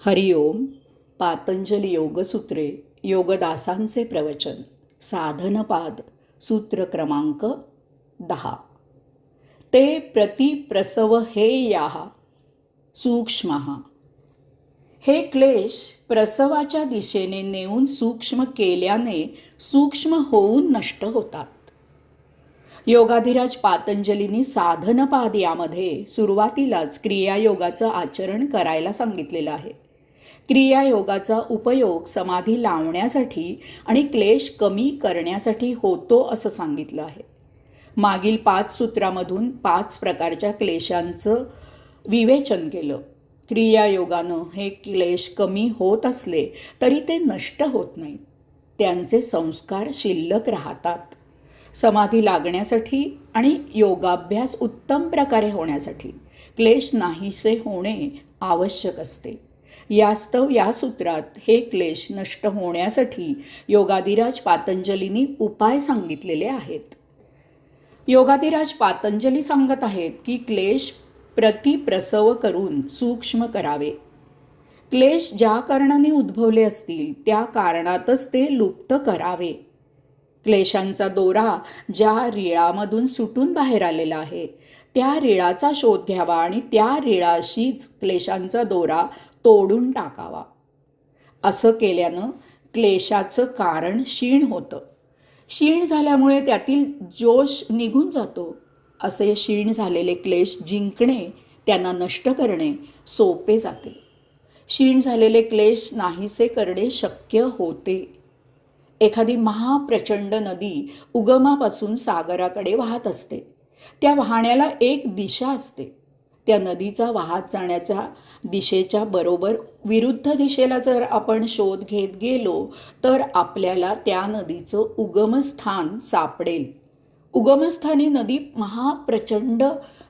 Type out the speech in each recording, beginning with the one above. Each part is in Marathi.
हरिओम. पातंजली योगसूत्रे, योगदासांचे प्रवचन, साधनपाद, सूत्र क्रमांक 10. ते प्रतिप्रसव हेयाः सूक्ष्मः. हे क्लेश प्रसवाच्या दिशेने नेऊन सूक्ष्म केल्याने सूक्ष्म होऊन नष्ट होतात. योगाधिराज पातंजलींनी साधनपाद यामध्ये सुरुवातीलाच क्रियायोगाचं आचरण करायला सांगितलेलं आहे. क्रियायोगाचा उपयोग समाधी लावण्यासाठी आणि क्लेश कमी करण्यासाठी होतो असं सांगितलं आहे. मागील 5 सूत्रामधून 5 प्रकारच्या क्लेशांचं विवेचन केलं. क्रियायोगानं हे क्लेश कमी होत असले तरी ते नष्ट होत नाहीत, त्यांचे संस्कार शिल्लक राहतात. समाधी लागण्यासाठी आणि योगाभ्यास उत्तम प्रकारे होण्यासाठी क्लेश नाहीसे होणे आवश्यक असते. यास्तव या सूत्रात हे क्लेश नष्ट होण्यासाठी योगाधिराज पातंजलींनी उपाय सांगितलेले आहेत. योगाधिराज पातंजली सांगत आहेत की क्लेश प्रतिप्रसव करून सूक्ष्म करावे. क्लेश ज्या कारणाने उद्भवले असतील त्या कारणातच ते लुप्त करावे. क्लेशांचा दोरा ज्या रीळामधून सुटून बाहेर आलेला आहे त्या रीळाचा शोध घ्यावा आणि त्या रीळाशीच क्लेशांचा दोरा तोडून टाकावा. असं केल्यानं क्लेशाचं कारण क्षीण होतं. क्षीण झाल्यामुळे त्यातील जोश निघून जातो. असे क्षीण झालेले क्लेश जिंकणे, त्यांना नष्ट करणे सोपे जाते. क्षीण झालेले क्लेश नाहीसे करणे शक्य होते. एखादी महाप्रचंड नदी उगमापासून सागराकडे वाहत असते. त्या वाहण्याला एक दिशा असते. त्या नदीचा वाहत जाण्याच्या दिशेच्या बरोबर विरुद्ध दिशेला जर आपण शोध घेत गेलो तर आपल्याला त्या नदीचं उगमस्थान सापडेल. उगमस्थानी नदी महाप्रचंड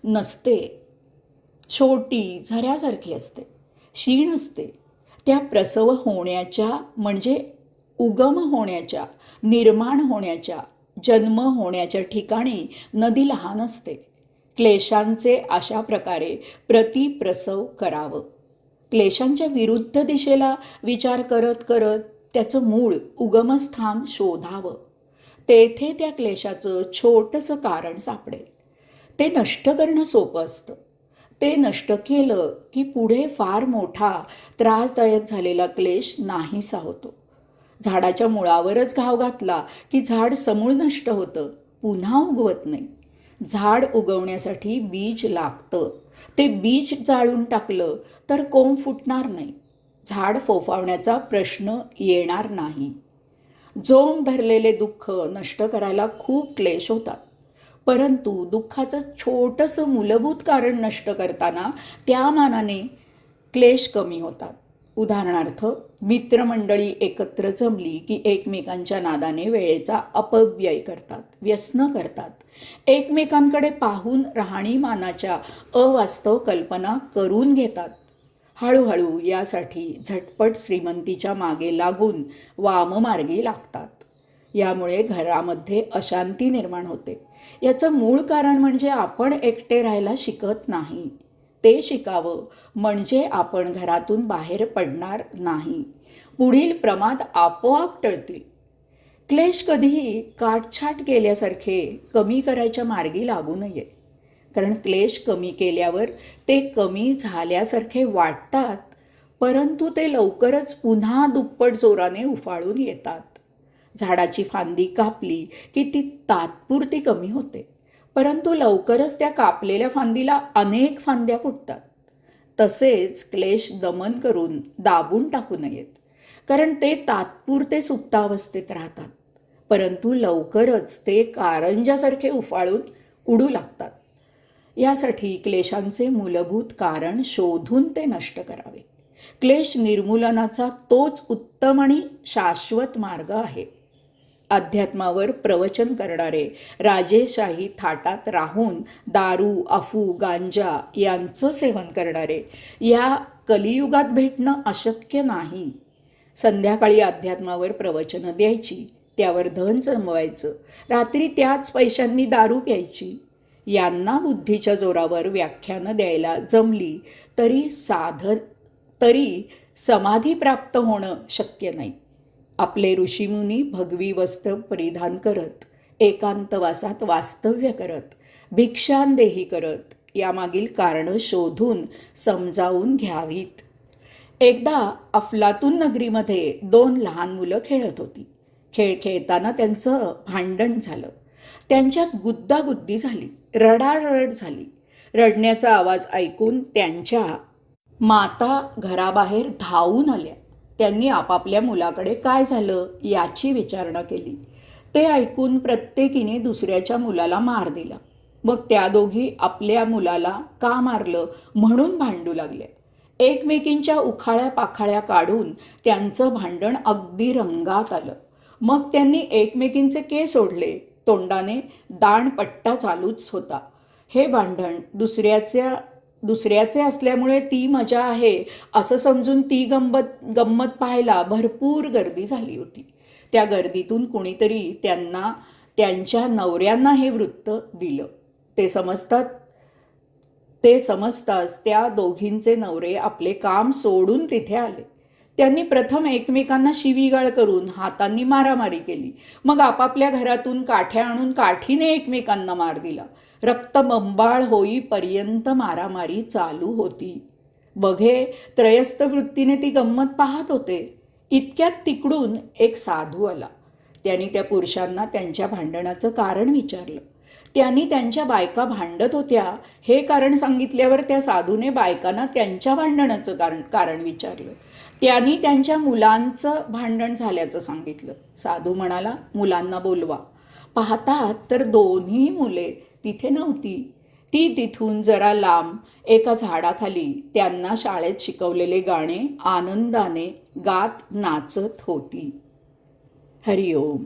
नसते, छोटी झऱ्यासारखी असते, क्षीण असते. त्या प्रसव होण्याच्या म्हणजे उगम होण्याच्या, निर्माण होण्याच्या, जन्म होण्याच्या ठिकाणी नदी लहान असते. क्लेशांचे अशा प्रकारे प्रतिप्रसव करावं. क्लेशांच्या विरुद्ध दिशेला विचार करत करत त्याचं मूळ उगमस्थान शोधावं. तेथे त्या क्लेशाचं छोटंसं कारण सापडेल. ते नष्ट करणं सोपं असतं. ते नष्ट केलं की पुढे फार मोठा त्रासदायक झालेला क्लेश नाहीसा होतो. झाडाच्या मुळावरच घाव घातला की झाड समूळ नष्ट होतं, पुन्हा उगवत नाही. झाड उगवण्यासाठी बीज लागतं. ते बीज जाळून टाकलं तर कोंब फुटणार नाही. झाड फोफावण्याचा प्रश्न येणार नाही. जोम धरलेले दुःख नष्ट करायला खूप क्लेश होतात, परंतु दुःखाचं छोटंसं मूलभूत कारण नष्ट करताना त्या मानाने क्लेश कमी होतात. उदाहरणार्थ, मित्रमंडळी एकत्र जमली की एकमेकांच्या नादाने वेळेचा अपव्यय करतात, व्यसनं करतात. एकमेकांकडे पाहून राहणीमानाच्या अवास्तव कल्पना करून घेतात. हळूहळू यासाठी झटपट श्रीमंतीच्या मागे लागून वाममार्गी लागतात. यामुळे घरामध्ये अशांती निर्माण होते. याचं मूळ कारण म्हणजे आपण एकटे राहायला शिकत नाही. ते शिकावं म्हणजे आपण घरातून बाहेर पडणार नाही. पुढील प्रमाद आपोआप टळतील. क्लेश कधीही काटछाट केल्यासारखे कमी करायच्या मार्गी लागू नये. कारण क्लेश कमी केल्यावर ते कमी झाल्यासारखे वाटतात, परंतु ते लवकरच पुन्हा दुप्पट जोराने उफाळून येतात. झाडाची फांदी कापली की ती तात्पुरती कमी होते, परंतु लवकरच त्या कापलेल्या फांदीला अनेक फांद्या फुटतात. तसेच क्लेश दमन करून दाबून टाकू नयेत, कारण ते तात्पुरते सुप्तावस्थेत राहतात, परंतु लवकरच ते कारंजासारखे उफाळून उडू लागतात. यासाठी क्लेशांचे मूलभूत कारण शोधून ते नष्ट करावे. क्लेश निर्मूलनाचा तोच उत्तम आणि शाश्वत मार्ग आहे. अध्यात्मावर प्रवचन करणारे राजेशाही थाटात राहून दारू, अफू, गांजा यांचं सेवन करणारे या कलियुगात भेटणं अशक्य नाही. संध्याकाळी अध्यात्मावर प्रवचनं द्यायची, त्यावर धन जमवायचं, रात्री त्याच पैशांनी दारू प्यायची. यांना बुद्धीच्या जोरावर व्याख्यानं द्यायला जमली तरी समाधी प्राप्त होणं शक्य नाही. आपले ऋषीमुनी भगवी वस्त्र परिधान करत, एकांतवासात वास्तव्य करत, भिक्षांदेही करत यामागील कारणं शोधून समजावून घ्यावीत. एकदा अफलातून नगरीमध्ये 2 लहान मुलं खेळत होती. खेळ खेळताना त्यांचं भांडण झालं. त्यांच्यात गुद्दागुद्दी झाली, रडारड झाली. रडण्याचा आवाज ऐकून त्यांच्या माता घराबाहेर धावून आल्या. त्यांनी आपापल्या मुलाकडे काय झालं याची विचारणा केली. ते ऐकून प्रत्येकीने दुसऱ्याच्या मुलाला मार दिला. मग त्या दोघी आपल्या मुलाला का मारलं म्हणून भांडू लागल्या. एकमेकींच्या उखाळ्या पाखाळ्या काढून त्यांचं भांडण अगदी रंगात आलं. मग त्यांनी एकमेकींचे केस ओढले. तोंडाने दाणपट्टा चालूच होता. हे भांडण दुसऱ्याचे असल्यामुळे ती मजा आहे असं समजून ती गंमत पाहायला भरपूर गर्दी झाली होती. त्या गर्दीतून कुणीतरी त्यांच्या नवऱ्यांना हे वृत्त दिलं. ते समजताच त्या दोघींचे नवरे आपले काम सोडून तिथे आले. त्यांनी प्रथम एकमेकांना शिवीगाळ करून हातांनी मारामारी केली. मग आपापल्या घरातून काठ्या आणून काठीने एकमेकांना मार दिला. रक्तबंबाळ होईपर्यंत मारामारी चालू होती. बघे त्रयस्थ वृत्तीने ती गंमत पाहत होते. इतक्यात तिकडून एक साधू आला. त्यांनी त्या पुरुषांना त्यांच्या भांडणाचं कारण विचारलं. त्यांनी त्यांच्या बायका भांडत होत्या हे कारण सांगितल्यावर त्या साधूने बायकांना त्यांच्या भांडणाचं कारण विचारलं. त्यांनी त्यांच्या मुलांचं भांडण झाल्याचं सांगितलं. साधू म्हणाला, मुलांना बोलवा. पाहतात तर दोन्ही मुले तिथे नव्हती. ती तिथून जरा लांब एका झाडाखाली त्यांना शाळेत शिकवलेले गाणे आनंदाने गात नाचत होती. हरिओम.